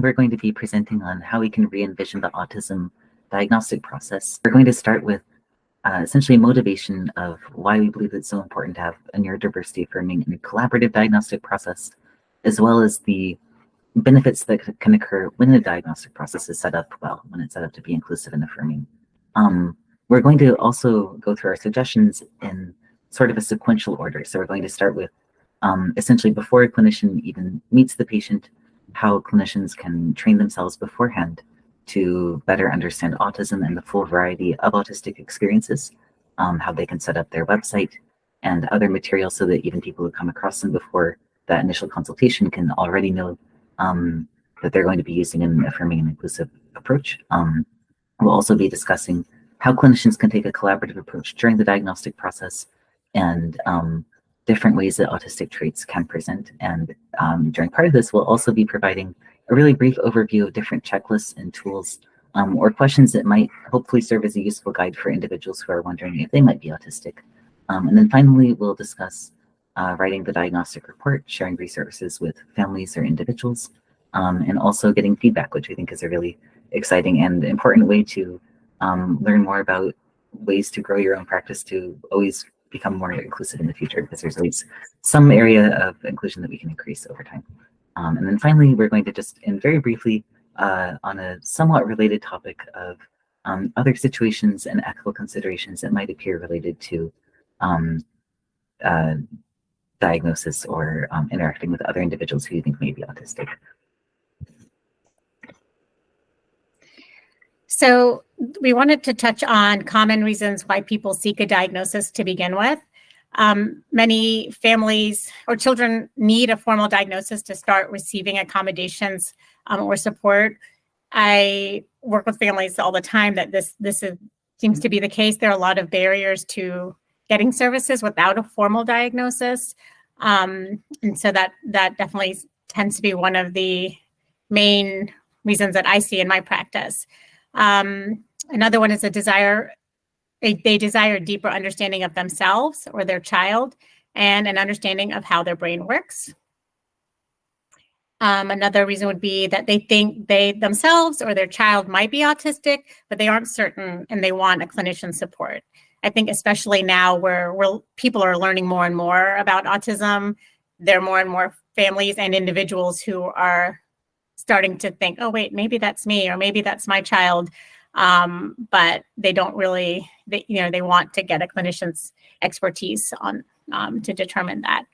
We're going to be presenting on how we can re-envision the autism diagnostic process. We're going to start with essentially motivation of why we believe it's so important to have a neurodiversity-affirming and collaborative diagnostic process, as well as the benefits that can occur when the diagnostic process is set up well, when it's set up to be inclusive and affirming. We're going to also go through our suggestions in sort of a sequential order. So we're going to start with essentially before a clinician even meets the patient, how clinicians can train themselves beforehand to better understand autism and the full variety of autistic experiences, how they can set up their website and other materials so that even people who come across them before that initial consultation can already know that they're going to be using an affirming and inclusive approach. We'll also be discussing how clinicians can take a collaborative approach during the diagnostic process and different ways that autistic traits can present. And during part of this, we'll also be providing a really brief overview of different checklists and tools or questions that might hopefully serve as a useful guide for individuals who are wondering if they might be autistic. And then finally, we'll discuss writing the diagnostic report, sharing resources with families or individuals, and also getting feedback, which I think is a really exciting and important way to learn more about ways to grow your own practice to always become more inclusive in the future, because there's always some area of inclusion that we can increase over time. And then finally, we're going to just end very briefly on a somewhat related topic of other situations and ethical considerations that might appear related to diagnosis or interacting with other individuals who you think may be autistic. So we wanted to touch on common reasons why people seek a diagnosis to begin with. Many families or children need a formal diagnosis to start receiving accommodations or support. I work with families all the time that this seems to be the case. There are a lot of barriers to getting services without a formal diagnosis. And so that definitely tends to be one of the main reasons that I see in my practice. Another one is they desire a deeper understanding of themselves or their child and an understanding of how their brain works. Another reason would be that they think they themselves or their child might be autistic, but they aren't certain and they want a clinician support. I think especially now where people are learning more and more about autism, there are more and more families and individuals who are starting to think, oh, wait, maybe that's me or maybe that's my child. But they don't really, they want to get a clinician's expertise on to determine that.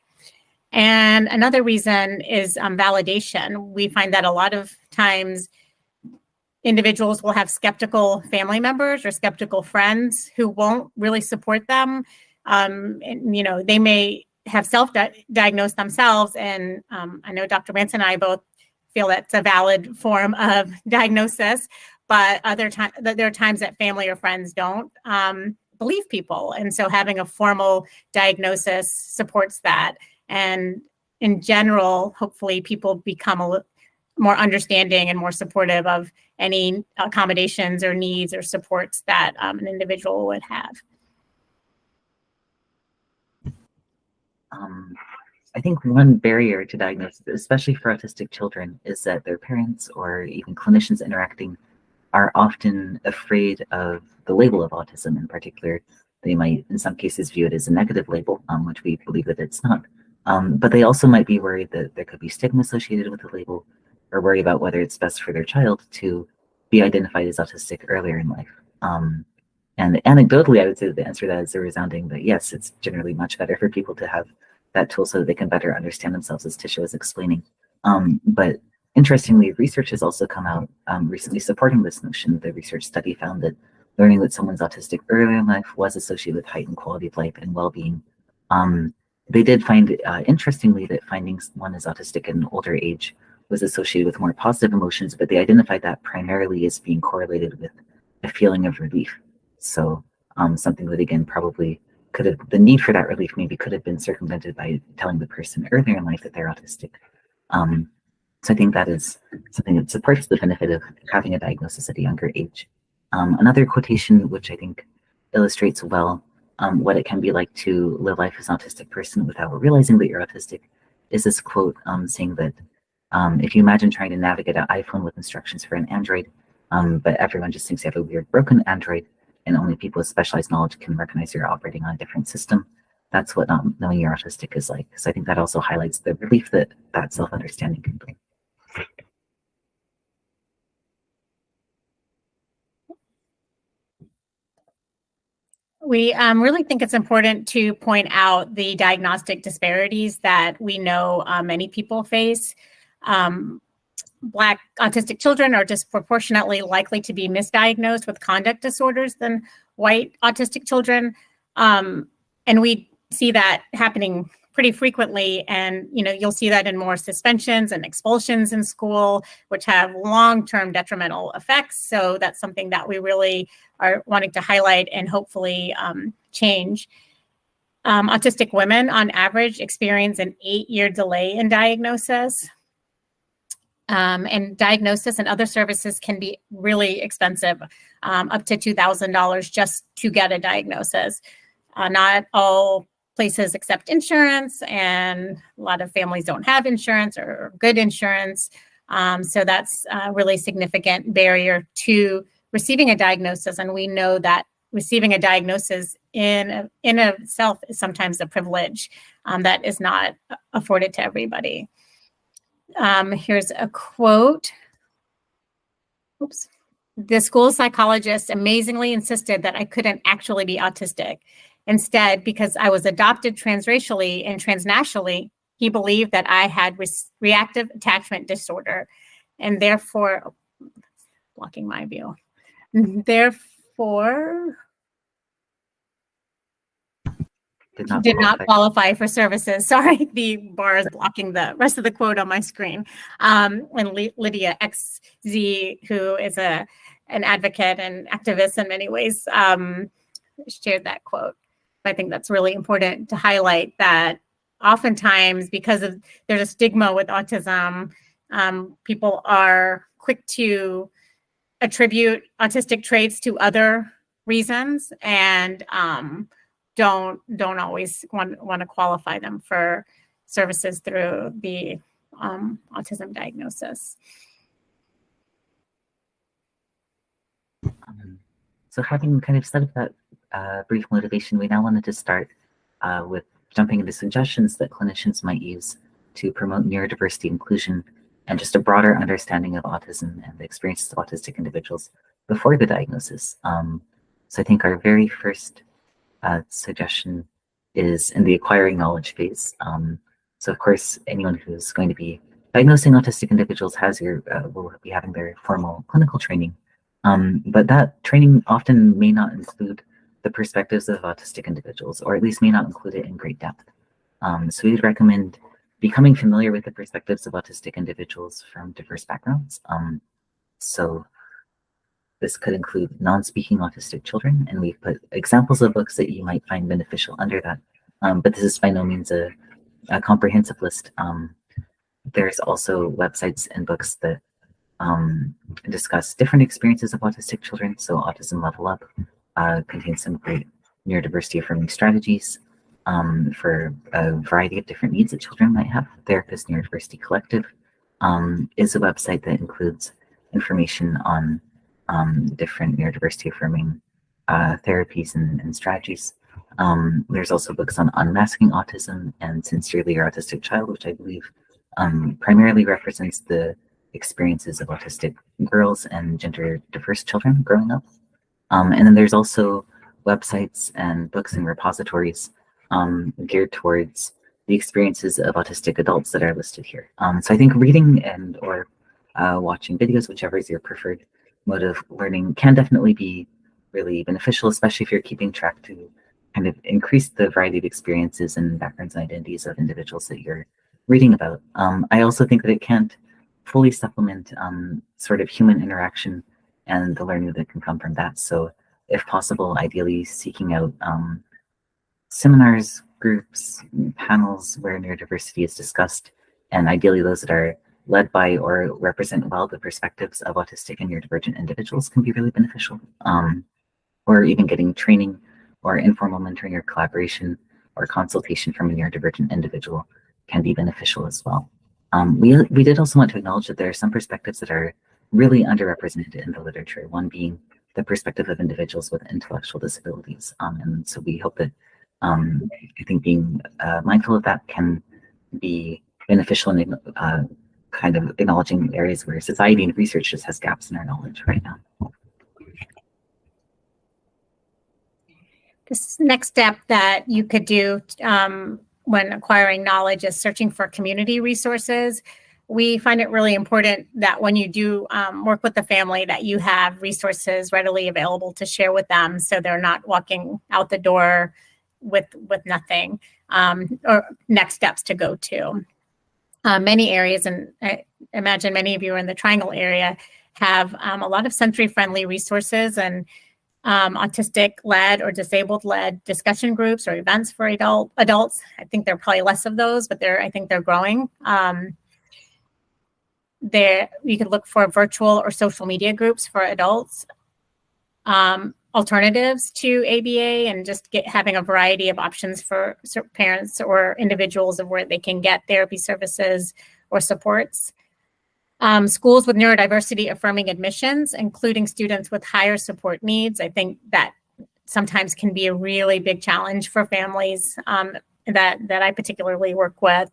And another reason is validation. We find that a lot of times individuals will have skeptical family members or skeptical friends who won't really support them. And, they may have self-diagnosed themselves. And I know Dr. Manson and I both feel that's a valid form of diagnosis, but there are times that family or friends don't believe people. And so having a formal diagnosis supports that. And in general, hopefully people become a little more understanding and more supportive of any accommodations or needs or supports that an individual would have. I think one barrier to diagnosis, especially for autistic children, is that their parents or even clinicians interacting are often afraid of the label of autism in particular. They might, in some cases, view it as a negative label, which we believe that it's not. But they also might be worried that there could be stigma associated with the label, or worry about whether it's best for their child to be identified as autistic earlier in life. And anecdotally, I would say that the answer to that is a resounding that yes, it's generally much better for people to have that tool so that they can better understand themselves, as Tisha was explaining. But interestingly, research has also come out recently supporting this notion. The research study found that learning that someone's autistic earlier in life was associated with heightened quality of life and well-being. They did find, interestingly, that finding one is autistic at an older age was associated with more positive emotions, but they identified that primarily as being correlated with a feeling of relief. So something that, again, probably could have, the need for that relief maybe could have been circumvented by telling the person earlier in life that they're autistic. So I think that is something that supports the benefit of having a diagnosis at a younger age. Another quotation, which I think illustrates well what it can be like to live life as an autistic person without realizing that you're autistic, is this quote saying that If you imagine trying to navigate an iPhone with instructions for an Android, but everyone just thinks you have a weird broken Android, and only people with specialized knowledge can recognize you're operating on a different system. That's what knowing you're autistic is like. So I think that also highlights the relief that that self-understanding can bring. We really think it's important to point out the diagnostic disparities that we know many people face. Black autistic children are disproportionately likely to be misdiagnosed with conduct disorders than white autistic children. And we see that happening pretty frequently. And, you'll see that in more suspensions and expulsions in school, which have long-term detrimental effects. So that's something that we really are wanting to highlight and hopefully change. Autistic women on average experience an 8-year delay in diagnosis. And diagnosis and other services can be really expensive, up to $2,000 just to get a diagnosis. Not all places accept insurance, and a lot of families don't have insurance or good insurance. So that's a really significant barrier to receiving a diagnosis. And we know that receiving a diagnosis in itself is sometimes a privilege that is not afforded to everybody. Here's a quote. Oops. The school psychologist amazingly insisted that I couldn't actually be autistic. Instead, because I was adopted transracially and transnationally, he believed that I had reactive attachment disorder, and therefore, blocking my view, therefore did not qualify for services. Sorry, the bar is blocking the rest of the quote on my screen. And Lydia XZ, who is an advocate and activist in many ways, shared that quote. I think that's really important to highlight that oftentimes, because there's a stigma with autism, people are quick to attribute autistic traits to other reasons and don't always want to qualify them for services through the autism diagnosis. So having kind of set up that brief motivation, we now wanted to start with jumping into suggestions that clinicians might use to promote neurodiversity inclusion and just a broader understanding of autism and the experiences of autistic individuals before the diagnosis. So I think our very first suggestion is in the acquiring knowledge phase. So of course, anyone who's going to be diagnosing autistic individuals will be having their formal clinical training. But that training often may not include the perspectives of autistic individuals, or at least may not include it in great depth. So we would recommend becoming familiar with the perspectives of autistic individuals from diverse backgrounds. So this could include non-speaking autistic children, and we've put examples of books that you might find beneficial under that. But this is by no means a comprehensive list. There's also websites and books that discuss different experiences of autistic children. So Autism Level Up contains some great neurodiversity-affirming strategies for a variety of different needs that children might have. Therapist Neurodiversity Collective is a website that includes information on different neurodiversity-affirming therapies and strategies. There's also books on unmasking autism and Sincerely Your Autistic Child, which I believe primarily represents the experiences of autistic girls and gender diverse children growing up. And then there's also websites and books and repositories geared towards the experiences of autistic adults that are listed here. So I think reading and or watching videos, whichever is your preferred mode of learning, can definitely be really beneficial, especially if you're keeping track to kind of increase the variety of experiences and backgrounds and identities of individuals that you're reading about. I also think that it can't fully supplement sort of human interaction and the learning that can come from that. So if possible, ideally seeking out seminars, groups, panels where neurodiversity is discussed, and ideally those that are led by or represent well the perspectives of autistic and neurodivergent individuals can be really beneficial. Or even getting training or informal mentoring or collaboration or consultation from a neurodivergent individual can be beneficial as well. We did also want to acknowledge that there are some perspectives that are really underrepresented in the literature, one being the perspective of individuals with intellectual disabilities. And so we hope that, I think being mindful of that can be beneficial in kind of acknowledging areas where society and research just has gaps in our knowledge right now. This next step that you could do when acquiring knowledge is searching for community resources. We find it really important that when you do work with the family, that you have resources readily available to share with them, so they're not walking out the door with nothing, or next steps to go to. Many areas, and I imagine many of you are in the Triangle area, have a lot of sensory-friendly resources and autistic-led or disabled-led discussion groups or events for adults. I think there are probably less of those, but I think they're growing. You could look for virtual or social media groups for adults, alternatives to ABA, and just having a variety of options for parents or individuals of where they can get therapy services or supports. Schools with neurodiversity-affirming admissions, including students with higher support needs. I think that sometimes can be a really big challenge for families that I particularly work with.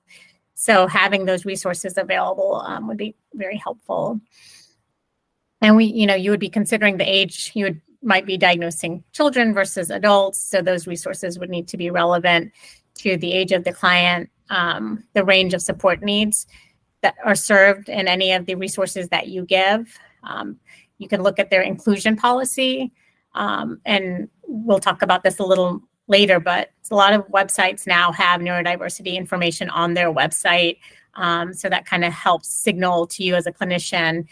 So having those resources available would be very helpful. And you would be considering the age might be diagnosing children versus adults. So those resources would need to be relevant to the age of the client, the range of support needs that are served in any of the resources that you give. You can look at their inclusion policy, and we'll talk about this a little later, but a lot of websites now have neurodiversity information on their website. So that kind of helps signal to you as a clinician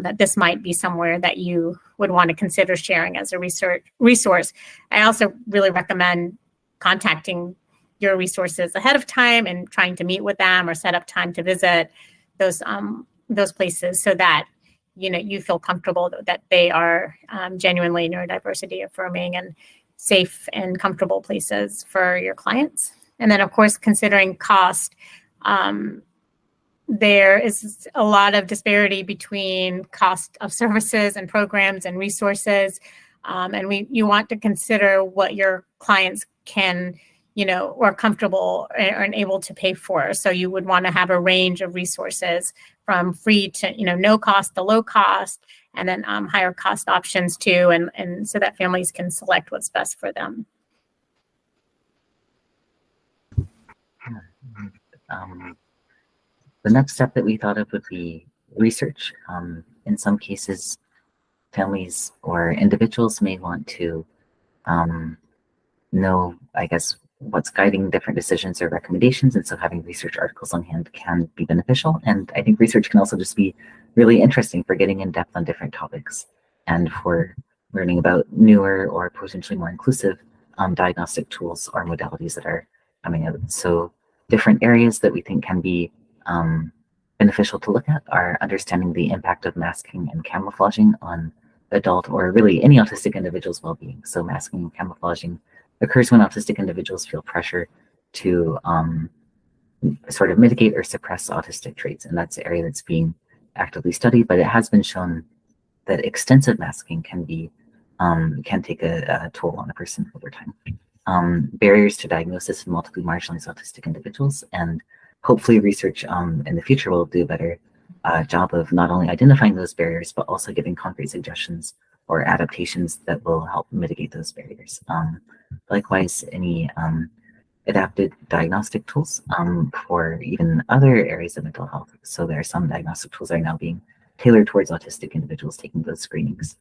that this might be somewhere that you would want to consider sharing as a resource. I also really recommend contacting your resources ahead of time and trying to meet with them or set up time to visit those places, so that you feel comfortable that they are genuinely neurodiversity affirming and safe and comfortable places for your clients. And then, of course, considering cost, there is a lot of disparity between cost of services and programs and resources, and you want to consider what your clients can or comfortable and able to pay for. So you would want to have a range of resources from free to, no cost to low cost, and then higher cost options too. And so that families can select what's best for them. The next step that we thought of would be research. In some cases, families or individuals may want to know, I guess, what's guiding different decisions or recommendations, and so having research articles on hand can be beneficial. And I think research can also just be really interesting for getting in depth on different topics and for learning about newer or potentially more inclusive diagnostic tools or modalities that are coming out. So different areas that we think can be beneficial to look at are understanding the impact of masking and camouflaging on adult or really any autistic individual's well-being. So masking and camouflaging occurs when autistic individuals feel pressure to sort of mitigate or suppress autistic traits. And that's an area that's being actively studied, but it has been shown that extensive masking can take a toll on a person over time. Barriers to diagnosis in multiply marginalized autistic individuals, and hopefully research in the future will do a better job of not only identifying those barriers, but also giving concrete suggestions or adaptations that will help mitigate those barriers. Likewise, any adapted diagnostic tools for even other areas of mental health. So there are some diagnostic tools that are now being tailored towards autistic individuals taking those screenings.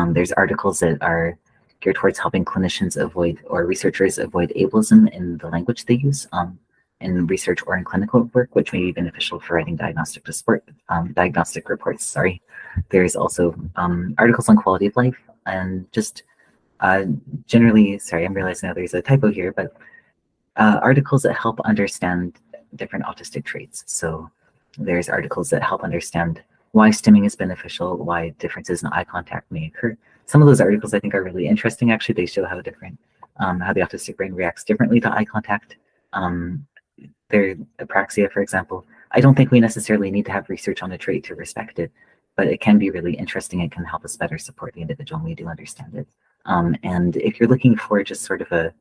There's articles that are geared towards helping clinicians avoid, or researchers avoid, ableism in the language they use in research or in clinical work, which may be beneficial for writing diagnostic reports. Sorry. There's also articles on quality of life and just generally, sorry, I'm realizing now there's a typo here, but articles that help understand different autistic traits. So there's articles that help understand why stimming is beneficial, why differences in eye contact may occur. Some of those articles I think are really interesting. Actually, they show how different, how the autistic brain reacts differently to eye contact. Their apraxia, for example, I don't think we necessarily need to have research on a trait to respect it, but it can be really interesting. It can help us better support the individual, and we do understand it. And if you're looking for just sort of a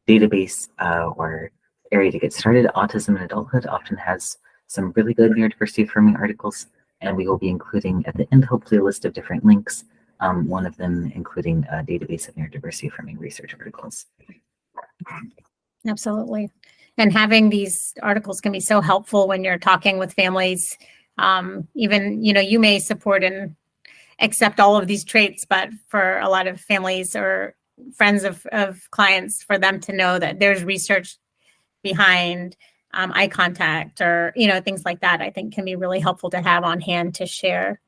database or area to get started, Autism in Adulthood often has some really good neurodiversity affirming articles, and we will be including at the end hopefully a list of different links, one of them including a database of neurodiversity affirming research articles. Absolutely. And having these articles can be so helpful when you're talking with families. Even, you may support and accept all of these traits, but for a lot of families or friends of clients, for them to know that there's research behind eye contact or, things like that, I think can be really helpful to have on hand to share.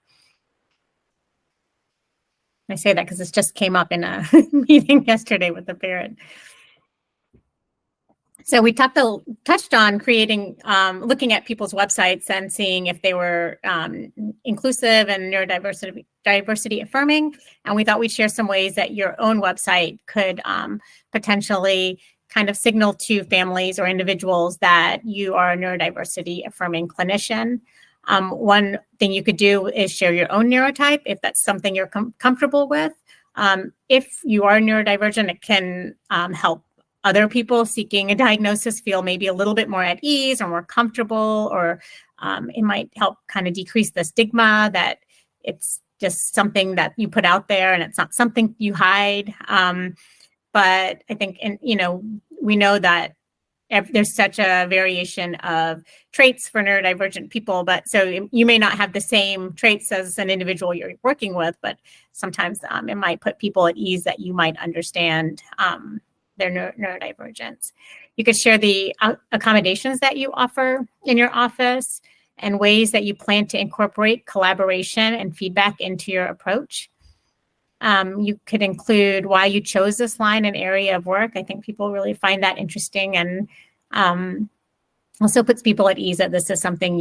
I say that because this just came up in a meeting yesterday with a parent. So we touched on creating, looking at people's websites and seeing if they were inclusive and neurodiversity affirming. And we thought we'd share some ways that your own website could potentially kind of signal to families or individuals that you are a neurodiversity affirming clinician. One thing you could do is share your own neurotype if that's something you're comfortable with. If you are neurodivergent, it can help other people seeking a diagnosis feel maybe a little bit more at ease or more comfortable, or it might help kind of decrease the stigma that it's just something that you put out there and it's not something you hide. But I think, we know that there's such a variation of traits for neurodivergent people, but so you may not have the same traits as an individual you're working with, but sometimes it might put people at ease that you might understand their neurodivergence. You could share the accommodations that you offer in your office and ways that you plan to incorporate collaboration and feedback into your approach. You could include why you chose this line and area of work. I think people really find that interesting, and also puts people at ease that this is something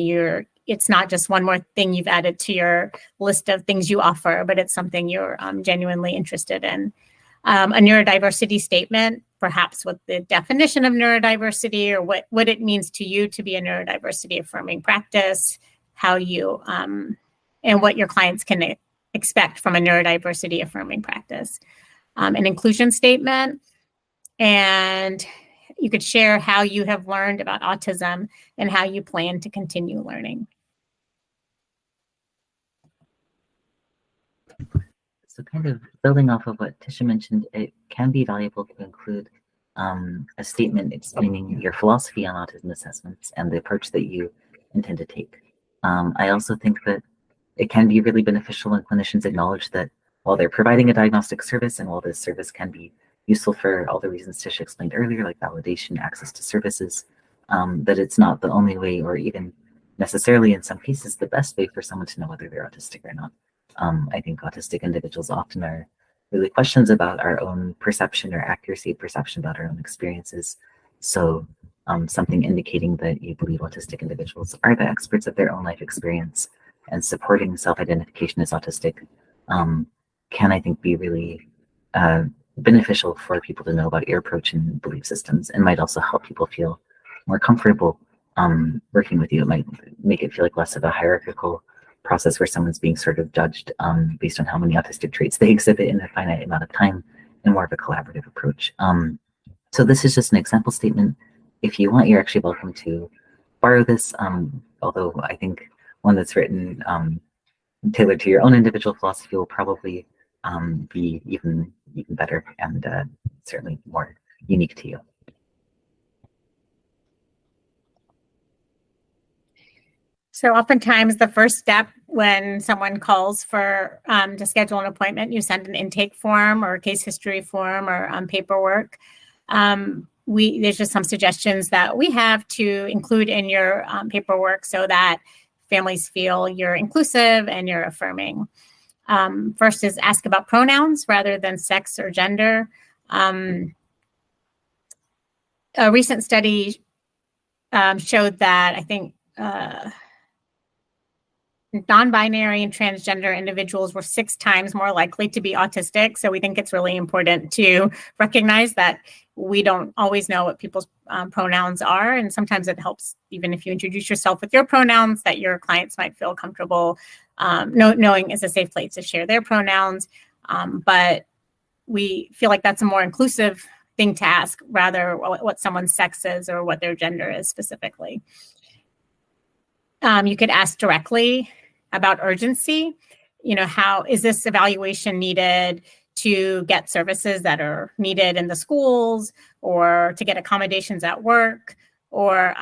it's not just one more thing you've added to your list of things you offer, but it's something you're genuinely interested in. A neurodiversity statement, perhaps with the definition of neurodiversity or what it means to you to be a neurodiversity affirming practice, how you and what your clients can expect from a neurodiversity affirming practice. An inclusion statement, and you could share how you have learned about autism and how you plan to continue learning. So kind of building off of what Tisha mentioned, it can be valuable to include a statement explaining your philosophy on autism assessments and the approach that you intend to take. I also think that it can be really beneficial when clinicians acknowledge that while they're providing a diagnostic service, and while this service can be useful for all the reasons Tisha explained earlier, like validation, access to services, that it's not the only way, or even necessarily in some cases the best way for someone to know whether they're autistic or not. I think autistic individuals often are really questions about our own perception or accuracy of perception about our own experiences. So something indicating that you believe autistic individuals are the experts of their own life experience and supporting self-identification as autistic can, I think, be really beneficial for people to know about your approach and belief systems, and might also help people feel more comfortable working with you. It might make it feel like less of a hierarchical process where someone's being sort of judged based on how many autistic traits they exhibit in a finite amount of time, and more of a collaborative approach. So this is just an example statement. If you want, you're actually welcome to borrow this, although I think one that's written tailored to your own individual philosophy will probably be even better and certainly more unique to you. So oftentimes the first step when someone calls for to schedule an appointment, you send an intake form or a case history form or paperwork. There's just some suggestions that we have to include in your paperwork so that families feel you're inclusive and you're affirming. First is ask about pronouns rather than sex or gender. A recent study showed that, I think, non-binary and transgender individuals were 6 times more likely to be autistic. So we think it's really important to recognize that we don't always know what people's pronouns are. And sometimes it helps, even if you introduce yourself with your pronouns, that your clients might feel comfortable knowing it's a safe place to share their pronouns. But we feel like that's a more inclusive thing to ask, rather what someone's sex is or what their gender is specifically. You could ask directly about urgency. How is this evaluation needed to get services that are needed in the schools, or to get accommodations at work, or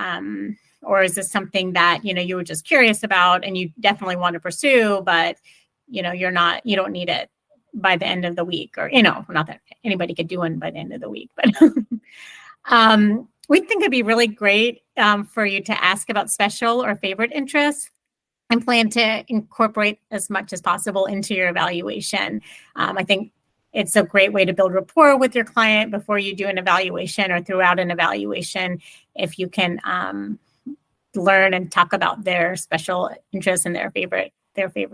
is this something that you were just curious about and you definitely want to pursue, but you don't need it by the end of the week, or not that anybody could do one by the end of the week, but we think it'd be really great for you to ask about special or favorite interests, and plan to incorporate as much as possible into your evaluation. I think it's a great way to build rapport with your client before you do an evaluation or throughout an evaluation, if you can learn and talk about their special interests and their favorite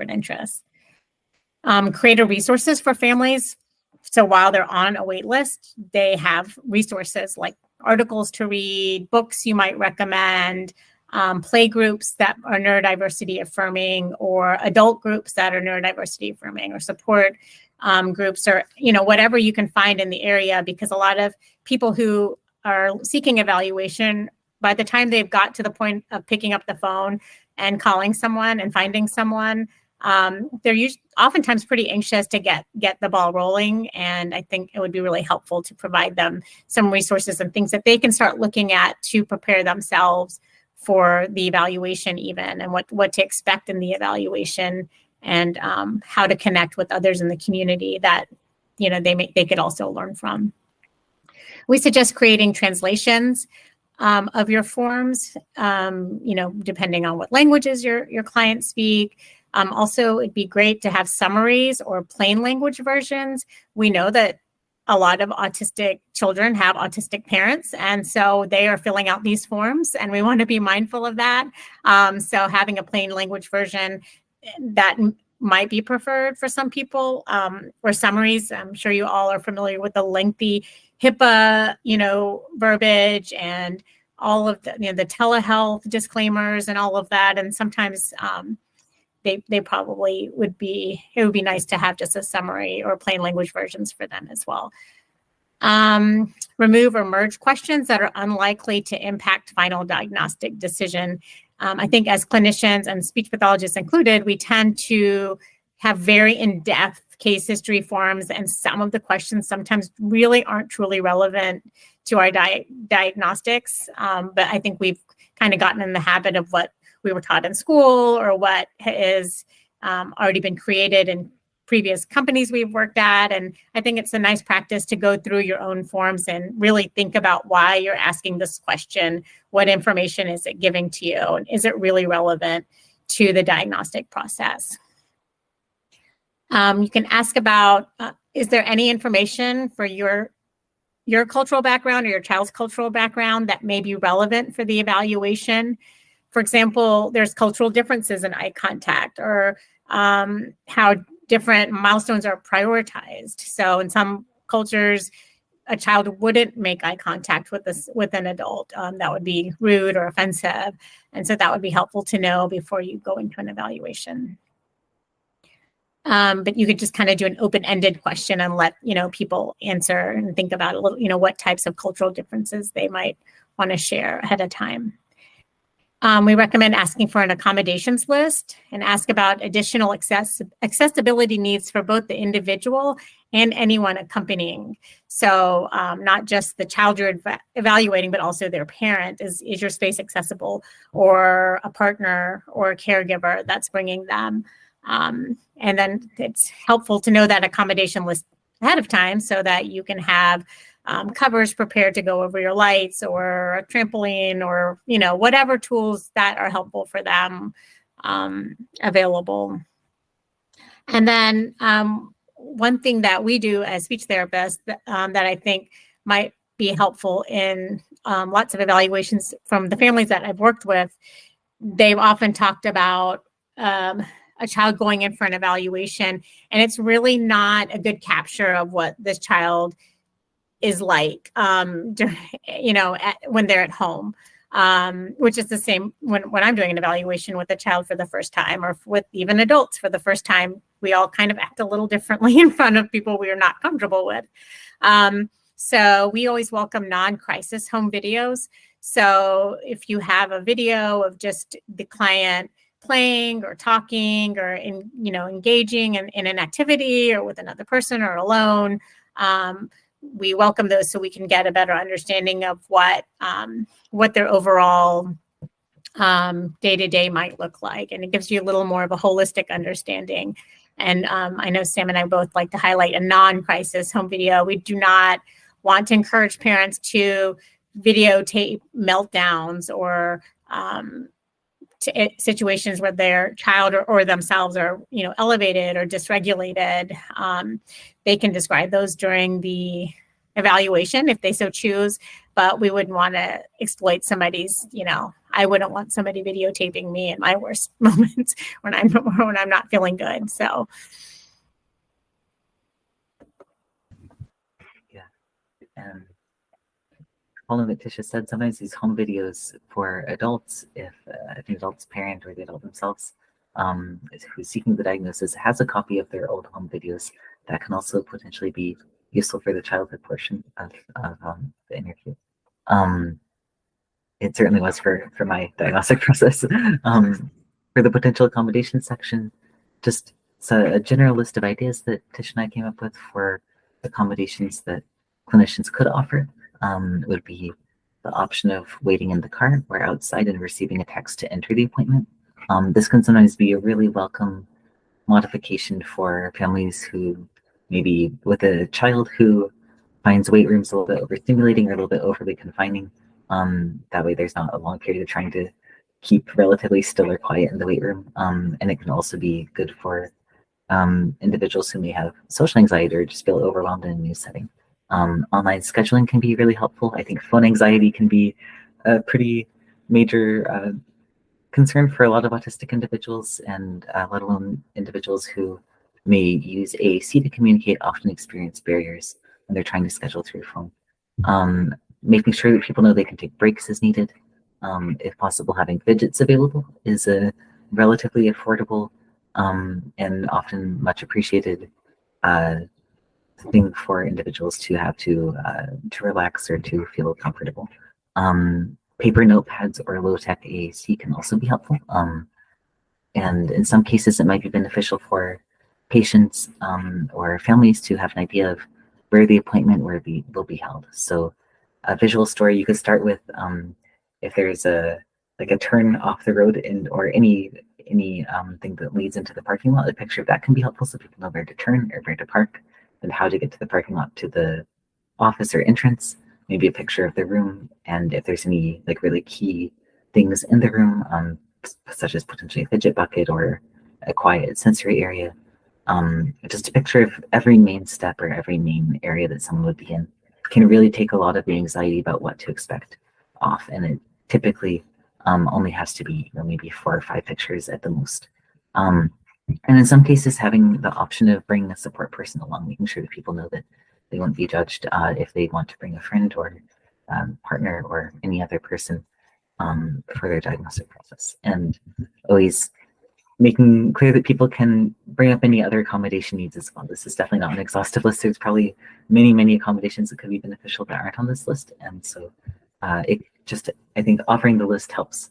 interests. Create resources for families. So while they're on a wait list, they have resources like articles to read, books you might recommend, play groups that are neurodiversity affirming, or adult groups that are neurodiversity affirming, or support groups, or whatever you can find in the area, because a lot of people who are seeking evaluation, by the time they've got to the point of picking up the phone and calling someone and finding someone, they're oftentimes pretty anxious to get the ball rolling. And I think it would be really helpful to provide them some resources and things that they can start looking at to prepare themselves for the evaluation, even, and what to expect in the evaluation, and how to connect with others in the community that they could also learn from. We suggest creating translations of your forms, depending on what languages your clients speak. Also, it'd be great to have summaries or plain language versions. We know that a lot of autistic children have autistic parents, and so they are filling out these forms, and we want to be mindful of that. So having a plain language version that might be preferred for some people, or summaries. I'm sure you all are familiar with the lengthy HIPAA, verbiage, and all of the telehealth disclaimers and all of that. And sometimes they probably would be nice to have just a summary or plain language versions for them as well. Remove or merge questions that are unlikely to impact final diagnostic decision. I think as clinicians, and speech pathologists included, we tend to have very in-depth case history forms, and some of the questions sometimes really aren't truly relevant to our diagnostics. But I think we've kind of gotten in the habit of what we were taught in school, or what is already been created in previous companies we've worked at. And I think it's a nice practice to go through your own forms and really think about why you're asking this question. What information is it giving to you? And is it really relevant to the diagnostic process? You can ask about, is there any information for your cultural background or your child's cultural background that may be relevant for the evaluation? For example, there's cultural differences in eye contact, or how different milestones are prioritized. So in some cultures, a child wouldn't make eye contact with an adult. That would be rude or offensive. And so that would be helpful to know before you go into an evaluation. But you could just kind of do an open-ended question and let people answer and think about a little, what types of cultural differences they might want to share ahead of time. We recommend asking for an accommodations list and ask about additional accessibility needs for both the individual and anyone accompanying. So not just the child you're evaluating, but also their parent. Is your space accessible, or a partner or a caregiver that's bringing them? And then it's helpful to know that accommodation list ahead of time, so that you can have covers prepared to go over your lights, or a trampoline, or whatever tools that are helpful for them available. And then one thing that we do as speech therapists that I think might be helpful in lots of evaluations from the families that I've worked with, they've often talked about a child going in for an evaluation, and it's really not a good capture of what this child is like, when they're at home, which is the same when I'm doing an evaluation with a child for the first time, or with even adults for the first time. We all kind of act a little differently in front of people we are not comfortable with. So we always welcome non-crisis home videos. So if you have a video of just the client playing or talking or engaging in an activity or with another person or alone, we welcome those so we can get a better understanding of what their overall day-to-day might look like. And it gives you a little more of a holistic understanding. And I know Sam and I both like to highlight a non-crisis home video. We do not want to encourage parents to videotape meltdowns or situations where their child or themselves are, elevated or dysregulated. They can describe those during the evaluation if they so choose, but we wouldn't want to exploit somebody's, I wouldn't want somebody videotaping me in my worst moments when I'm not feeling good. So. Yeah. And following what Tisha said, sometimes these home videos for adults, if an adult's parent or the adult themselves who's seeking the diagnosis has a copy of their old home videos, that can also potentially be useful for the childhood portion of the interview. It certainly was for my diagnostic process. For the potential accommodation section, just a general list of ideas that Tish and I came up with for accommodations that clinicians could offer. Would be the option of waiting in the car or outside and receiving a text to enter the appointment. This can sometimes be a really welcome modification for families who maybe with a child who finds weight rooms a little bit overstimulating or a little bit overly confining. That way there's not a long period of trying to keep relatively still or quiet in the weight room. And it can also be good for individuals who may have social anxiety or just feel overwhelmed in a new setting. Online scheduling can be really helpful. I think phone anxiety can be a pretty major concern for a lot of autistic individuals, and let alone individuals who may use AAC to communicate often experience barriers when they're trying to schedule through phone. Making sure that people know they can take breaks as needed. If possible, having fidgets available is a relatively affordable and often much appreciated thing for individuals to have to relax or to feel comfortable. Paper notepads or low-tech AAC can also be helpful. And in some cases, it might be beneficial for patients or families to have an idea of where the appointment will be held. So a visual story you could start with, if there's a turn off the road or any thing that leads into the parking lot, a picture of that can be helpful so people know where to turn or where to park and how to get to the parking lot to the office or entrance. Maybe a picture of the room, and if there's any really key things in the room, such as potentially a fidget bucket or a quiet sensory area. Just a picture of every main step or every main area that someone would be in can really take a lot of the anxiety about what to expect off, and it typically only has to be maybe 4 or 5 pictures at the most. And in some cases, having the option of bringing a support person along, making sure that people know that they won't be judged if they want to bring a friend or partner or any other person for their diagnostic process. And always making clear that people can bring up any other accommodation needs as well. This is definitely not an exhaustive list. There's probably many accommodations that could be beneficial that aren't on this list. And so I think offering the list helps.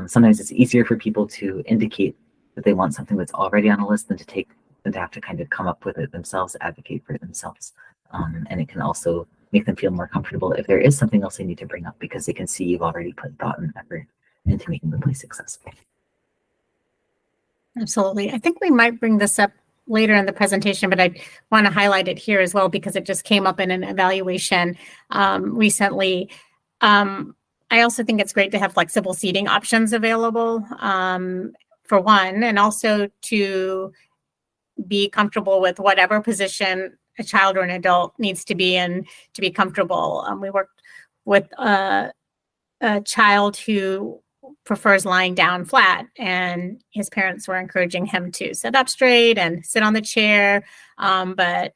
Sometimes it's easier for people to indicate that they want something that's already on a list than to have to kind of come up with it themselves, advocate for it themselves. And it can also make them feel more comfortable if there is something else they need to bring up, because they can see you've already put thought and effort into making the place successful. Absolutely. I think we might bring this up later in the presentation, but I want to highlight it here as well because it just came up in an evaluation recently. I also think it's great to have flexible seating options available for one, and also to be comfortable with whatever position a child or an adult needs to be in to be comfortable. We worked with a child who prefers lying down flat, and his parents were encouraging him to sit up straight and sit on the chair. But,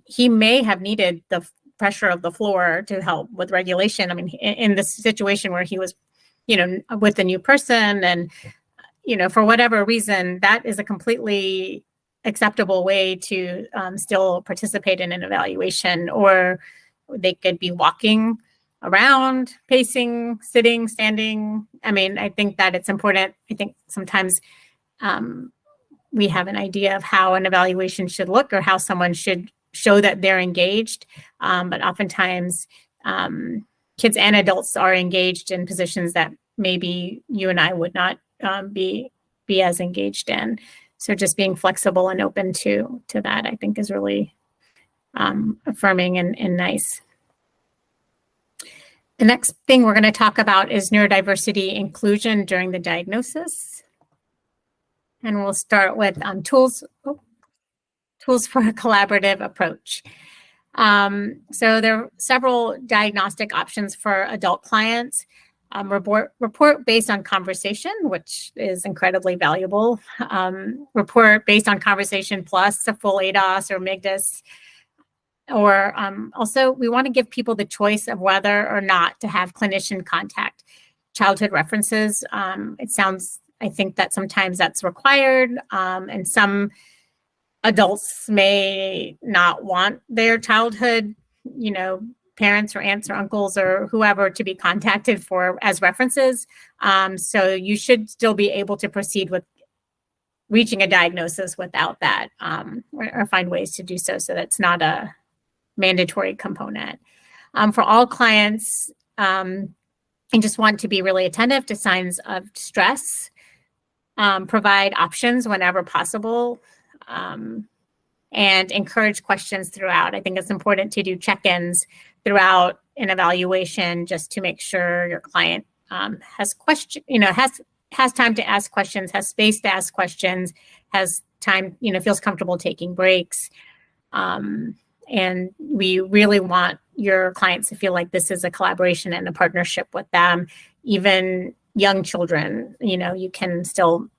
he may have needed the pressure of the floor to help with regulation. I mean, in this situation where he was, with a new person and, for whatever reason, that is a completely acceptable way to still participate in an evaluation. Or they could be walking around, pacing, sitting, standing. I mean, I think that it's important. I think sometimes we have an idea of how an evaluation should look or how someone should show that they're engaged. But oftentimes kids and adults are engaged in positions that maybe you and I would not be as engaged in. So just being flexible and open to that, I think, is really affirming and nice. The next thing we're going to talk about is neurodiversity inclusion during the diagnosis. And we'll start with tools for a collaborative approach. So there are several diagnostic options for adult clients. Report based on conversation, which is incredibly valuable. Report based on conversation plus a full ADOS or MIGDAS. Or also, we want to give people the choice of whether or not to have clinician contact. Childhood references, I think that sometimes that's required, and some adults may not want their childhood, parents or aunts or uncles or whoever to be contacted as references. So you should still be able to proceed with reaching a diagnosis without that, or find ways to do so that's not a mandatory component. For all clients, I just want to be really attentive to signs of stress, provide options whenever possible, and encourage questions throughout. I think it's important to do check-ins throughout an evaluation just to make sure your client has time to ask questions, has space to ask questions, has time, feels comfortable taking breaks. And we really want your clients to feel like this is a collaboration and a partnership with them. Even young children, you can still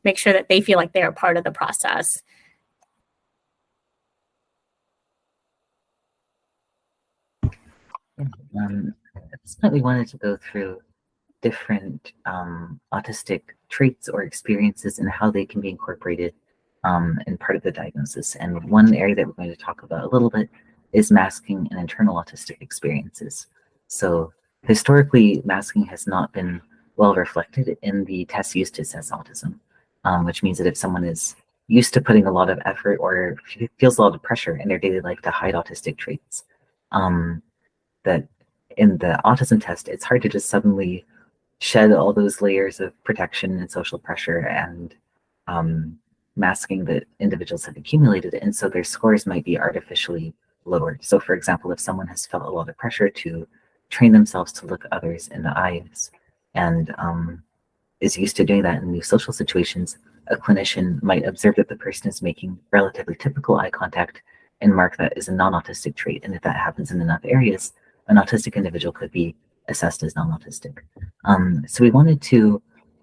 make sure that they feel like they're a part of the process. At this point, we wanted to go through different autistic traits or experiences and how they can be incorporated in part of the diagnosis. And one area that we're going to talk about a little bit is masking and internal autistic experiences. So historically, masking has not been well reflected in the tests used to assess autism, which means that if someone is used to putting a lot of effort or feels a lot of pressure in their daily life to hide autistic traits, that in the autism test, it's hard to just suddenly shed all those layers of protection and social pressure and masking that individuals have accumulated, and so their scores might be artificially lowered. So for example, if someone has felt a lot of pressure to train themselves to look others in the eyes and is used to doing that in new social situations, a clinician might observe that the person is making relatively typical eye contact and mark that as a non-autistic trait. And if that happens in enough areas, an autistic individual could be assessed as non-autistic. So we wanted to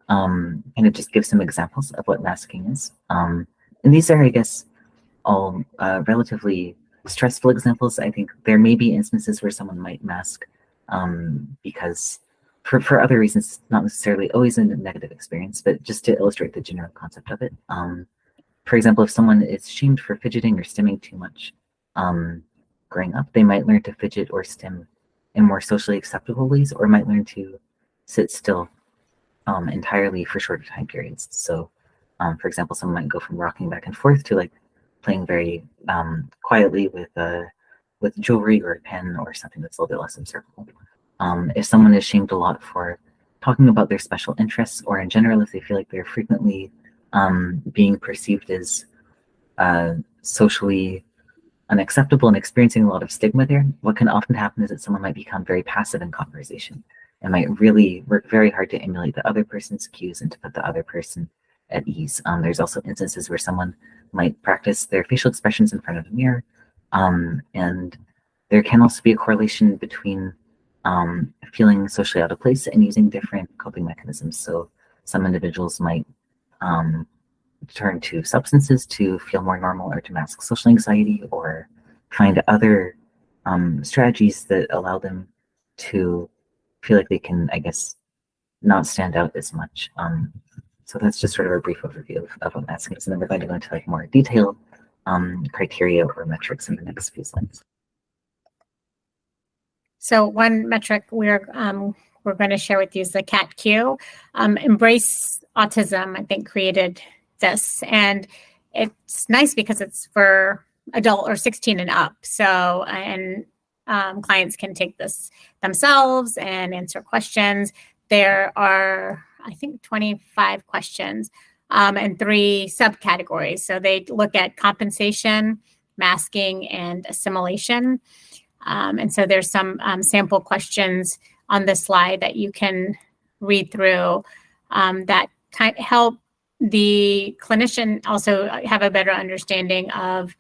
kind of just give some examples of what masking is. And these are, I guess, all relatively stressful examples. I think there may be instances where someone might mask because for other reasons, not necessarily always a negative experience, but just to illustrate the general concept of it. For example, if someone is shamed for fidgeting or stimming too much growing up, they might learn to fidget or stim in more socially acceptable ways, or might learn to sit still entirely for shorter time periods. So, for example, someone might go from rocking back and forth to like playing very quietly with jewelry or a pen or something that's a little bit less observable. If someone is shamed a lot for talking about their special interests, or in general, if they feel like they're frequently being perceived as socially unacceptable and experiencing a lot of stigma there, what can often happen is that someone might become very passive in conversation and might really work very hard to emulate the other person's cues and to put the other person at ease. There's also instances where someone might practice their facial expressions in front of a mirror, and there can also be a correlation between feeling socially out of place and using different coping mechanisms. So some individuals might turn to substances to feel more normal or to mask social anxiety, or find other strategies that allow them to feel like they can, I guess, not stand out as much. So that's just sort of a brief overview of what masking is, and then we're going to go into like more detailed criteria or metrics in the next few slides. So one metric we're going to share with you is the CAT-Q. Embrace Autism, I think, created this, and it's nice because it's for adult or 16 and up. So, and clients can take this themselves and answer questions. There are, I think, 25 questions and 3 subcategories. So they look at compensation, masking, and assimilation. And so there's some sample questions on this slide that you can read through that kind of help the clinician also have a better understanding of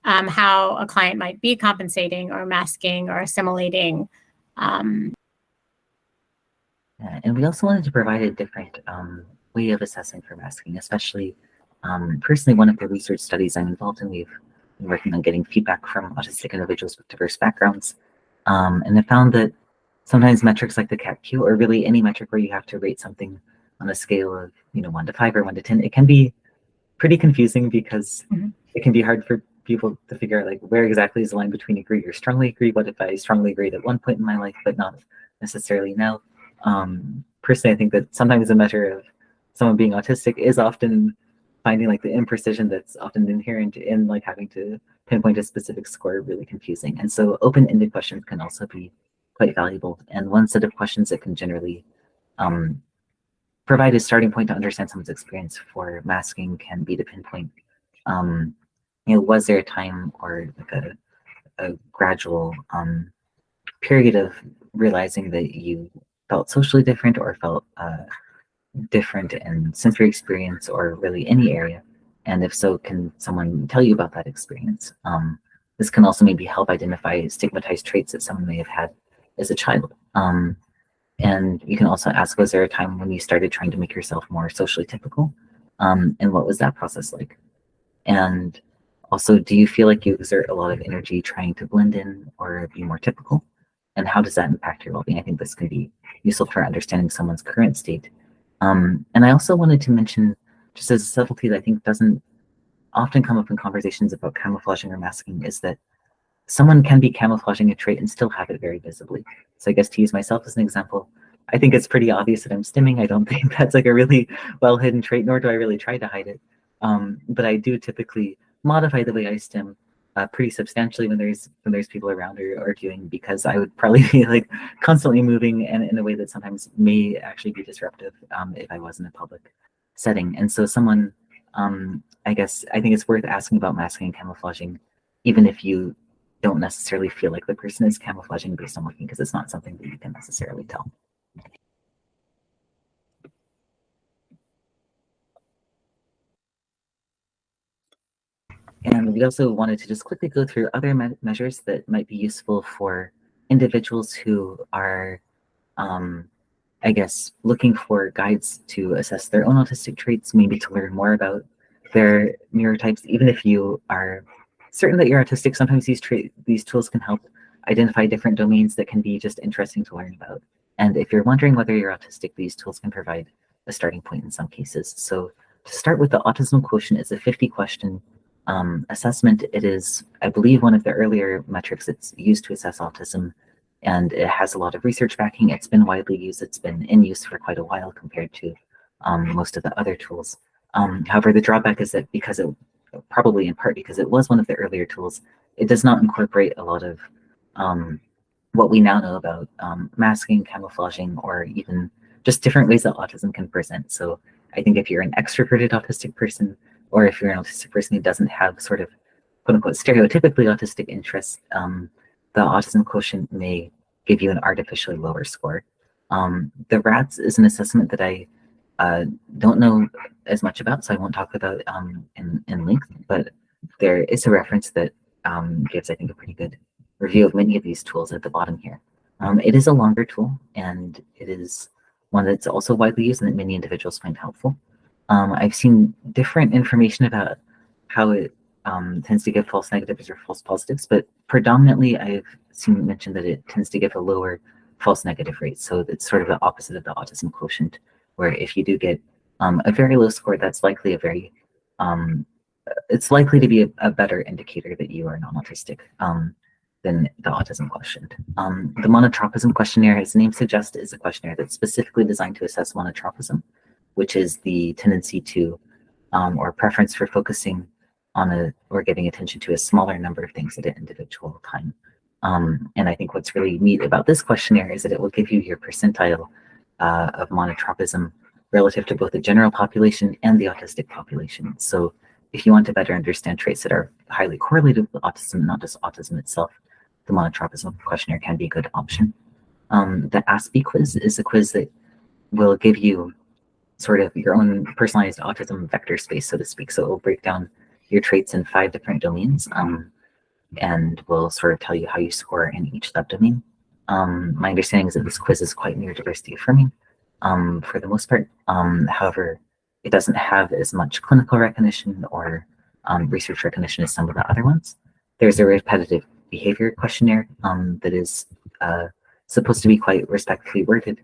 how a client might be compensating or masking or assimilating. And we also wanted to provide a different way of assessing for masking, especially personally, one of the research studies I'm involved in, we've been working on getting feedback from autistic individuals with diverse backgrounds. And I found that sometimes metrics like the CAT-Q, or really any metric where you have to rate something on a scale of 1 to 5 or 1 to 10, it can be pretty confusing because it can be hard for people to figure out like where exactly is the line between agree or strongly agree. What if I strongly agreed at one point in my life but not necessarily now? Personally, I think that sometimes a measure of someone being autistic is often finding like the imprecision that's often inherent in like having to pinpoint a specific score really confusing. And so open-ended questions can also be quite valuable. And one set of questions that can generally provide a starting point to understand someone's experience for masking can be to pinpoint, was there a time or like a gradual period of realizing that you felt socially different or felt different in sensory experience or really any area? And if so, can someone tell you about that experience? This can also maybe help identify stigmatized traits that someone may have had as a child. And you can also ask, was there a time when you started trying to make yourself more socially typical? And what was that process like? And also, do you feel like you exert a lot of energy trying to blend in or be more typical? And how does that impact your well-being? I think this can be useful for understanding someone's current state. And I also wanted to mention, just as a subtlety that I think doesn't often come up in conversations about camouflaging or masking, is that someone can be camouflaging a trait and still have it very visibly. So I guess to use myself as an example, I think it's pretty obvious that I'm stimming. I don't think that's like a really well-hidden trait, nor do I really try to hide it. But I do typically modify the way I stim pretty substantially when there's people around or arguing, because I would probably be like constantly moving and in a way that sometimes may actually be disruptive if I was in a public setting. And so someone, I guess, I think it's worth asking about masking and camouflaging, even if you don't necessarily feel like the person is camouflaging based on looking, because it's not something that you can necessarily tell. And we also wanted to just quickly go through other measures that might be useful for individuals who are, I guess, looking for guides to assess their own autistic traits, maybe to learn more about their neurotypes. Even if you are certain that you're autistic, sometimes these tools can help identify different domains that can be just interesting to learn about. And if you're wondering whether you're autistic, these tools can provide a starting point in some cases. So to start with, the autism quotient is a 50-question assessment. It is, I believe, one of the earlier metrics that's used to assess autism, and it has a lot of research backing. It's been widely used. It's been in use for quite a while compared to most of the other tools. However, the drawback is that because it, probably in part because it was one of the earlier tools, it does not incorporate a lot of what we now know about masking, camouflaging, or even just different ways that autism can present. So I think if you're an extroverted autistic person, or if you're an autistic person who doesn't have sort of quote unquote stereotypically autistic interests, the autism quotient may give you an artificially lower score. The RATS is an assessment that I don't know as much about, so I won't talk about in length, but there is a reference that gives, I think, a pretty good review of many of these tools at the bottom here. It is a longer tool, and it is one that's also widely used and that many individuals find helpful. I've seen different information about how it tends to give false negatives or false positives, but predominantly I've seen mentioned that it tends to give a lower false negative rate. So it's sort of the opposite of the autism quotient, where if you do get a very low score, that's likely a very it's likely to be a better indicator that you are non-autistic than the autism quotient. The monotropism questionnaire, as the name suggests, is a questionnaire that's specifically designed to assess monotropism, which is the tendency to or preference for focusing on or giving attention to a smaller number of things at an individual time. And I think what's really neat about this questionnaire is that it will give you your percentile of monotropism relative to both the general population and the autistic population. So if you want to better understand traits that are highly correlated with autism, not just autism itself, the monotropism questionnaire can be a good option. The ASPE quiz is a quiz that will give you sort of your own personalized autism vector space, so to speak. So it will break down your traits in 5 different domains and will sort of tell you how you score in each subdomain. My understanding is that this quiz is quite neurodiversity affirming for the most part. However, it doesn't have as much clinical recognition or research recognition as some of the other ones. There's a repetitive behavior questionnaire that is supposed to be quite respectfully worded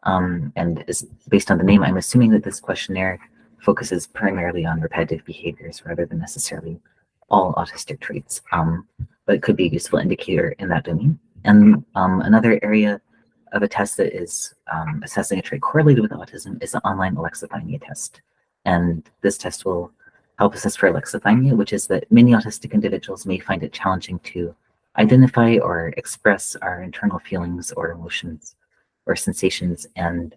and is based on the name. I'm assuming that this questionnaire focuses primarily on repetitive behaviors rather than necessarily all autistic traits, but it could be a useful indicator in that domain. And another area of a test that is assessing a trait correlated with autism is the online alexithymia test. And this test will help assess for alexithymia, which is that many autistic individuals may find it challenging to identify or express our internal feelings or emotions or sensations. And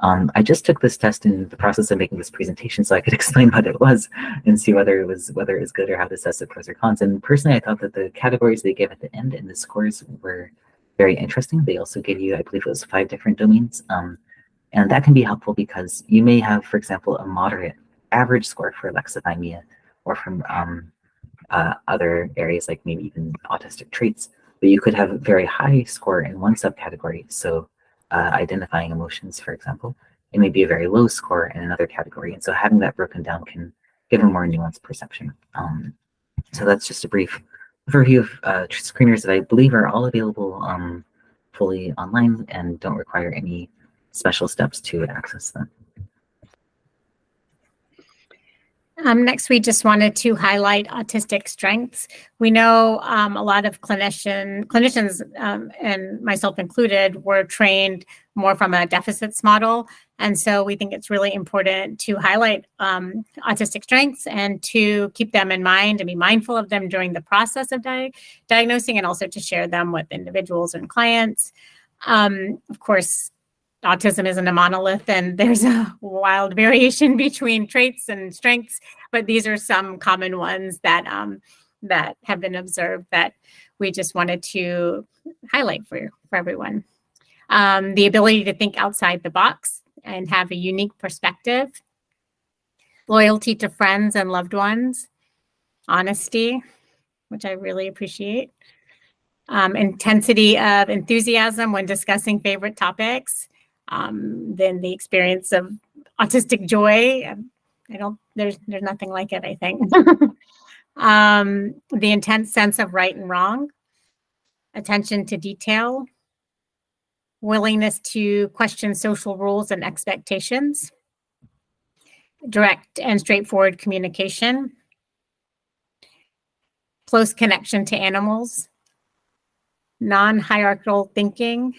I just took this test in the process of making this presentation so I could explain what it was and see whether it was good or how to assess the pros or cons. And personally, I thought that the categories they gave at the end and the scores were very interesting. They also gave you, I believe it was 5 different domains. And that can be helpful because you may have, for example, a moderate average score for alexithymia or from other areas like maybe even autistic traits, but you could have a very high score in one subcategory. So identifying emotions, for example, it may be a very low score in another category. And so having that broken down can give a more nuanced perception. So that's just a brief overview of screeners that I believe are all available fully online and don't require any special steps to access them. Next, we just wanted to highlight autistic strengths. We know a lot of clinicians, and myself included, were trained more from a deficits model. And so we think it's really important to highlight autistic strengths and to keep them in mind and be mindful of them during the process of diagnosing, and also to share them with individuals and clients. Of course, autism isn't a monolith and there's a wild variation between traits and strengths, but these are some common ones that that have been observed that we just wanted to highlight for everyone. The ability to think outside the box and have a unique perspective, loyalty to friends and loved ones, honesty, which I really appreciate, intensity of enthusiasm when discussing favorite topics, then the experience of autistic joy. There's nothing like it, I think. The intense sense of right and wrong, attention to detail, willingness to question social rules and expectations, direct and straightforward communication, close connection to animals, non-hierarchical thinking.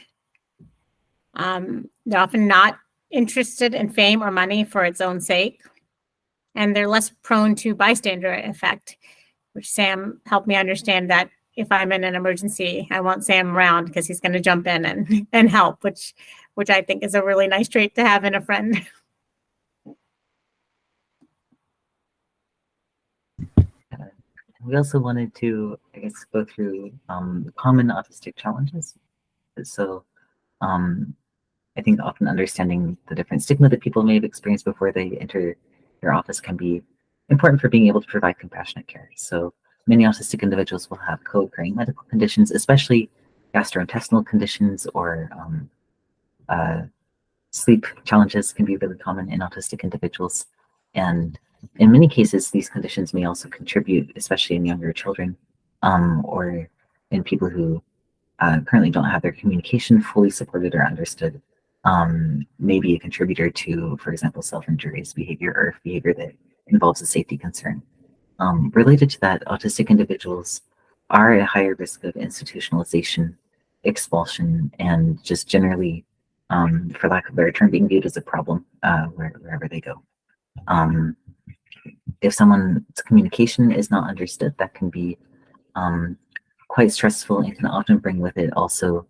They're often not interested in fame or money for its own sake, and they're less prone to bystander effect, which Sam helped me understand that if I'm in an emergency, I want Sam around because he's going to jump in and help, which I think is a really nice trait to have in a friend. We also wanted to, I guess, go through common autistic challenges. So I think often understanding the different stigma that people may have experienced before they enter your office can be important for being able to provide compassionate care. So many autistic individuals will have co-occurring medical conditions, especially gastrointestinal conditions or sleep challenges can be really common in autistic individuals. And in many cases, these conditions may also contribute, especially in younger children or in people who currently don't have their communication fully supported or understood, may be a contributor to, for example, self-injurious behavior or behavior that involves a safety concern. Related to that, autistic individuals are at a higher risk of institutionalization, expulsion, and just generally, for lack of a better term, being viewed as a problem wherever they go. If someone's communication is not understood, that can be quite stressful and can often bring with it also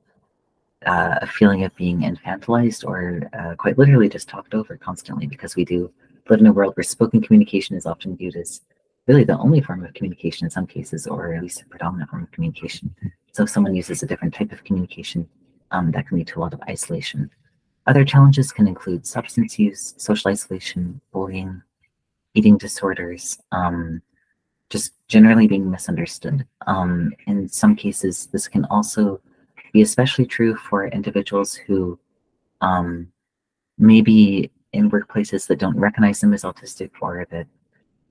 a feeling of being infantilized or quite literally just talked over constantly, because we do live in a world where spoken communication is often viewed as really the only form of communication in some cases, or at least a predominant form of communication. So if someone uses a different type of communication, that can lead to a lot of isolation. Other challenges can include substance use, social isolation, bullying, eating disorders, just generally being misunderstood. In some cases, this can also be especially true for individuals who may be in workplaces that don't recognize them as autistic or that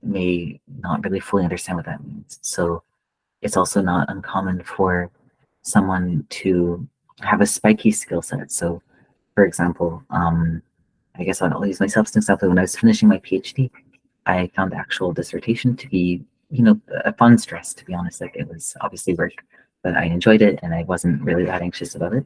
may not really fully understand what that means. So it's also not uncommon for someone to have a spiky skill set. So, for example, I guess I'll use my substance example. When I was finishing my PhD, I found the actual dissertation to be, a fun stress, to be honest. Like, it was obviously work, but I enjoyed it and I wasn't really that anxious about it.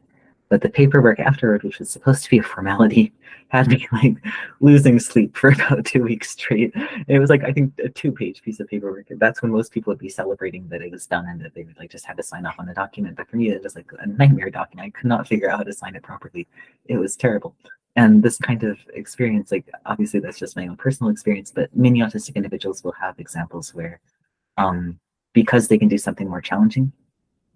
But the paperwork afterward, which was supposed to be a formality, had me like losing sleep for about 2 weeks straight. It was like, I think, a 2-page piece of paperwork. That's when most people would be celebrating that it was done and that they would like just had to sign off on a document. But for me, it was like a nightmare document. I could not figure out how to sign it properly. It was terrible. And this kind of experience, like, obviously that's just my own personal experience, but many autistic individuals will have examples where because they can do something more challenging,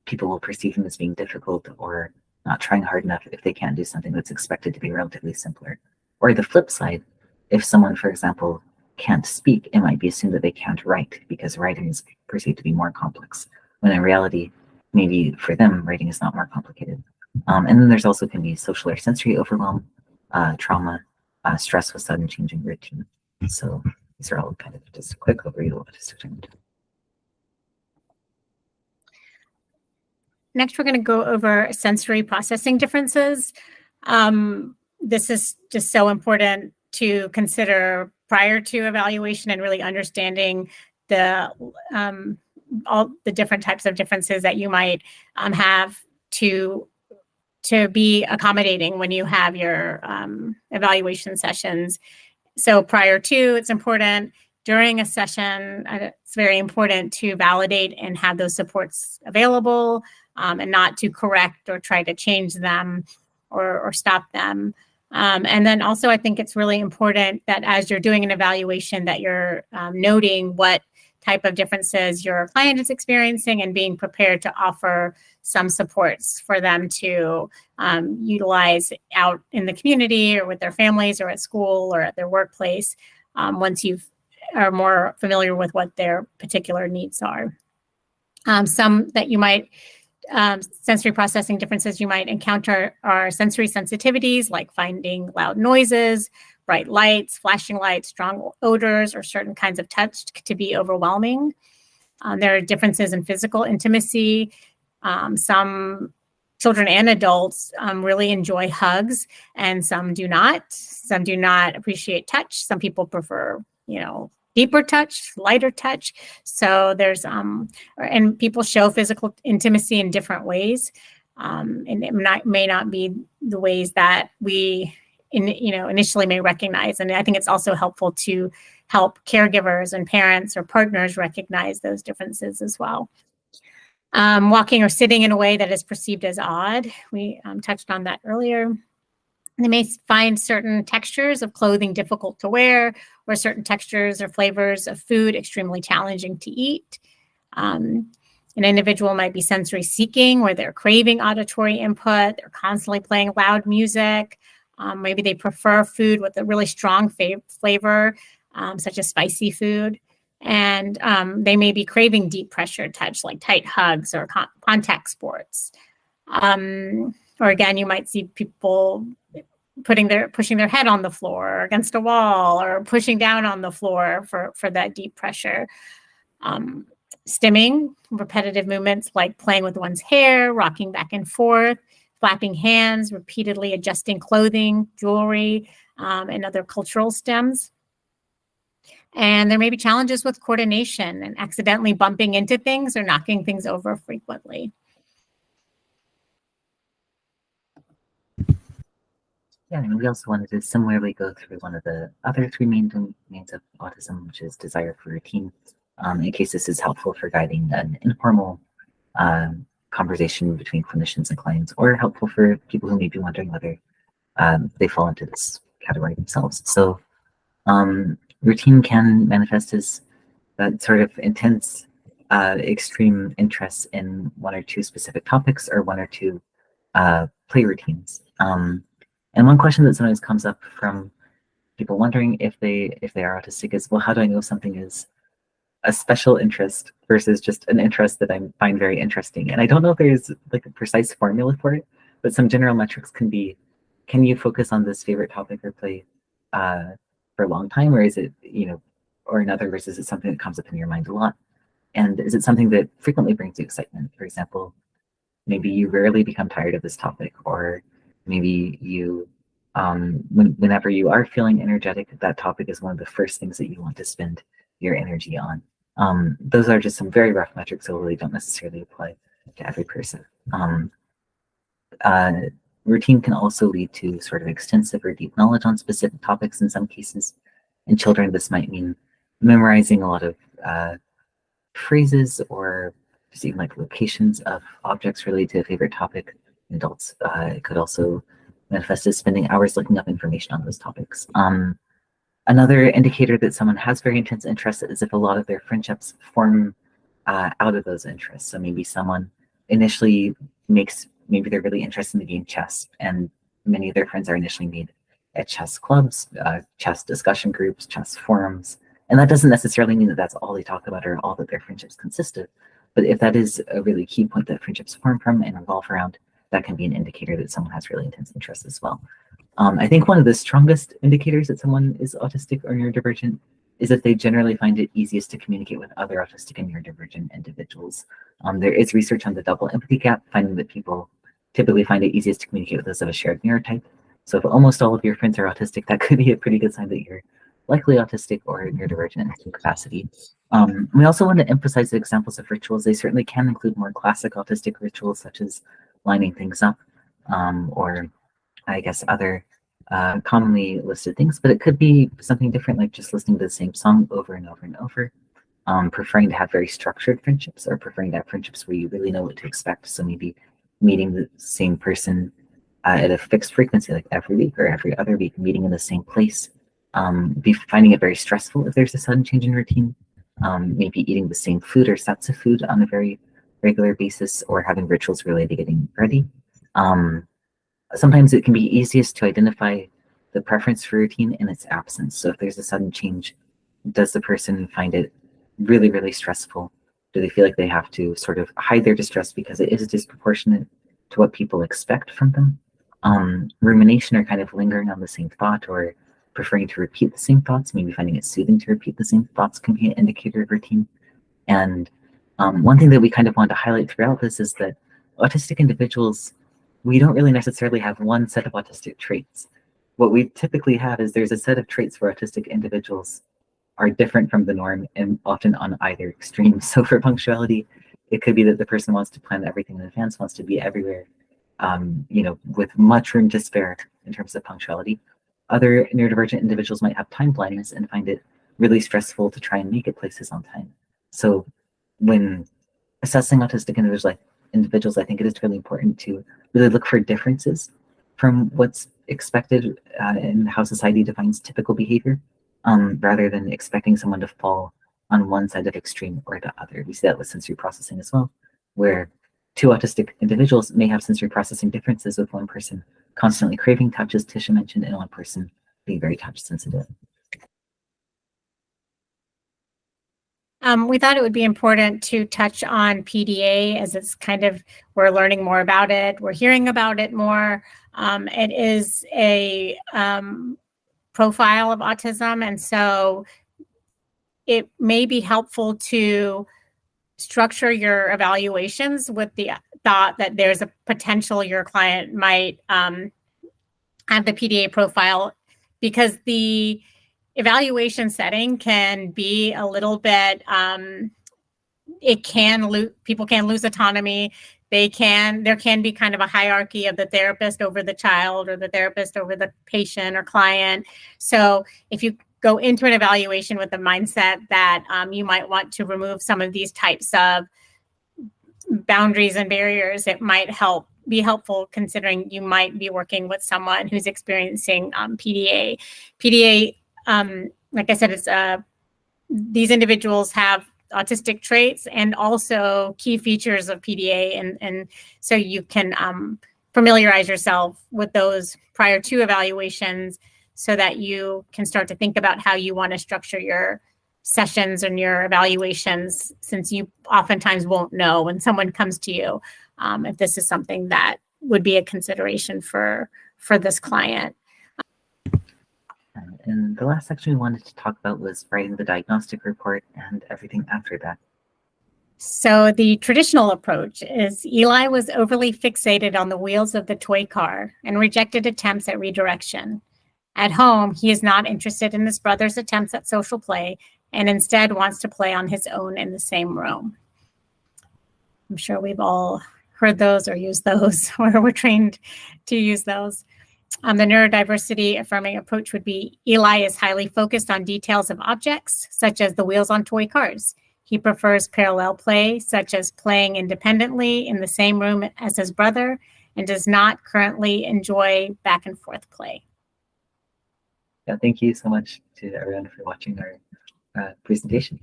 people will perceive them as being difficult or not trying hard enough if they can't do something that's expected to be relatively simpler. Or the flip side, if someone, for example, can't speak, it might be assumed that they can't write because writing is perceived to be more complex, when in reality, maybe for them, writing is not more complicated. And then there's also can be social or sensory overwhelm, trauma, stress with sudden changing routine. So these are all kind of just a quick overview of autistic challenge. Next, we're going to go over sensory processing differences. This is just so important to consider prior to evaluation and really understanding all the different types of differences that you might have to be accommodating when you have your evaluation sessions. So prior to, it's important. During a session, it's very important to validate and have those supports available, and not to correct or try to change them or stop them. And then also, I think it's really important that as you're doing an evaluation that you're noting what type of differences your client is experiencing and being prepared to offer some supports for them to utilize out in the community or with their families or at school or at their workplace once you are more familiar with what their particular needs are. Some that you might sensory processing differences you might encounter are sensory sensitivities, like finding loud noises, bright lights, flashing lights, strong odors, or certain kinds of touch to be overwhelming. There are differences in physical intimacy. Some children and adults really enjoy hugs, and some do not. Some do not appreciate touch. Some people prefer, deeper touch, lighter touch. So there's, and people show physical intimacy in different ways. And it may not be the ways that we, initially may recognize. And I think it's also helpful to help caregivers and parents or partners recognize those differences as well. Walking or sitting in a way that is perceived as odd. We touched on that earlier. They may find certain textures of clothing difficult to wear, or certain textures or flavors of food extremely challenging to eat. An individual might be sensory seeking, where they're craving auditory input, they're constantly playing loud music. Maybe they prefer food with a really strong flavor, such as spicy food. And they may be craving deep pressure touch, like tight hugs or contact sports. Or again, you might see people pushing their head on the floor or against a wall, or pushing down on the floor for that deep pressure. Stimming, repetitive movements like playing with one's hair, rocking back and forth, flapping hands, repeatedly adjusting clothing, jewelry, and other cultural stems. And there may be challenges with coordination and accidentally bumping into things or knocking things over frequently. Yeah, and we also wanted to similarly go through one of the other three main domains of autism, which is desire for routine, in case this is helpful for guiding an informal conversation between clinicians and clients, or helpful for people who may be wondering whether they fall into this category themselves. So routine can manifest as that sort of intense, extreme interest in one or two specific topics or one or two play routines. And one question that sometimes comes up from people wondering if they are autistic is, well, how do I know something is a special interest versus just an interest that I find very interesting? And I don't know if there's like a precise formula for it, but some general metrics can be, can you focus on this favorite topic or play for a long time, or is it, or in other words, is it something that comes up in your mind a lot? And is it something that frequently brings you excitement? For example, maybe you rarely become tired of this topic, or maybe you, whenever you are feeling energetic, that topic is one of the first things that you want to spend your energy on. Those are just some very rough metrics that really don't necessarily apply to every person. Routine can also lead to sort of extensive or deep knowledge on specific topics in some cases. In children, this might mean memorizing a lot of phrases or just even like locations of objects related to a favorite topic. In adults, it could also manifest as spending hours looking up information on those topics. Another indicator that someone has very intense interest is if a lot of their friendships form out of those interests. So maybe someone initially maybe they're really interested in the game chess, and many of their friends are initially made at chess clubs, chess discussion groups, chess forums. And that doesn't necessarily mean that that's all they talk about or all that their friendships consist of. But if that is a really key point that friendships form from and revolve around, that can be an indicator that someone has really intense interest as well. I think one of the strongest indicators that someone is autistic or neurodivergent is that they generally find it easiest to communicate with other autistic and neurodivergent individuals. There is research on the double empathy gap, finding that people typically find it easiest to communicate with those of a shared neurotype. So if almost all of your friends are autistic, that could be a pretty good sign that you're likely autistic or neurodivergent in some capacity. We also want to emphasize the examples of rituals. They certainly can include more classic autistic rituals, such as lining things up, or I guess other commonly listed things, but it could be something different, like just listening to the same song over and over and over, preferring to have very structured friendships, or preferring to have friendships where you really know what to expect. So maybe meeting the same person at a fixed frequency, like every week or every other week, meeting in the same place. Be finding it very stressful if there's a sudden change in routine. Maybe eating the same food or sets of food on a very regular basis, or having rituals related to getting ready. Sometimes it can be easiest to identify the preference for routine in its absence. So if there's a sudden change, does the person find it really, really stressful? Do they feel like they have to sort of hide their distress because it is disproportionate to what people expect from them? Rumination, or kind of lingering on the same thought, or preferring to repeat the same thoughts, maybe finding it soothing to repeat the same thoughts, can be an indicator of routine. And one thing that we kind of want to highlight throughout this is that autistic individuals, we don't really necessarily have one set of autistic traits. What we typically have is there's a set of traits where autistic individuals are different from the norm, and often on either extreme. So for punctuality, it could be that the person wants to plan everything in advance, wants to be everywhere, with much room to spare in terms of punctuality. Other neurodivergent individuals might have time blindness and find it really stressful to try and make it places on time. So when assessing autistic individuals, I think it is really important to really look for differences from what's expected in how society defines typical behavior, rather than expecting someone to fall on one side of extreme or the other. We see that with sensory processing as well, where two autistic individuals may have sensory processing differences, with one person constantly craving touch, as Tisha mentioned, and one person being very touch sensitive. We thought it would be important to touch on PDA as it's kind of, we're learning more about it. We're hearing about it more. It is a profile of autism. And so it may be helpful to structure your evaluations with the thought that there's a potential your client might have the PDA profile, because the evaluation setting can be a little bit, people can lose autonomy. There can be kind of a hierarchy of the therapist over the child, or the therapist over the patient or client. So if you go into an evaluation with the mindset that you might want to remove some of these types of boundaries and barriers, it might be helpful, considering you might be working with someone who's experiencing PDA. PDA, like I said, it's these individuals have autistic traits and also key features of PDA, and so you can familiarize yourself with those prior to evaluations, so that you can start to think about how you want to structure your sessions and your evaluations, since you oftentimes won't know when someone comes to you if this is something that would be a consideration for this client. And the last section we wanted to talk about was writing the diagnostic report and everything after that. So the traditional approach is Eli was overly fixated on the wheels of the toy car and rejected attempts at redirection. At home, he is not interested in his brother's attempts at social play and instead wants to play on his own in the same room. I'm sure we've all heard those or used those, or we're trained to use those. The neurodiversity-affirming approach would be Eli is highly focused on details of objects, such as the wheels on toy cars. He prefers parallel play, such as playing independently in the same room as his brother, and does not currently enjoy back and forth play. Yeah, thank you so much to everyone for watching our presentation.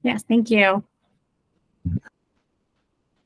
Yes, thank you.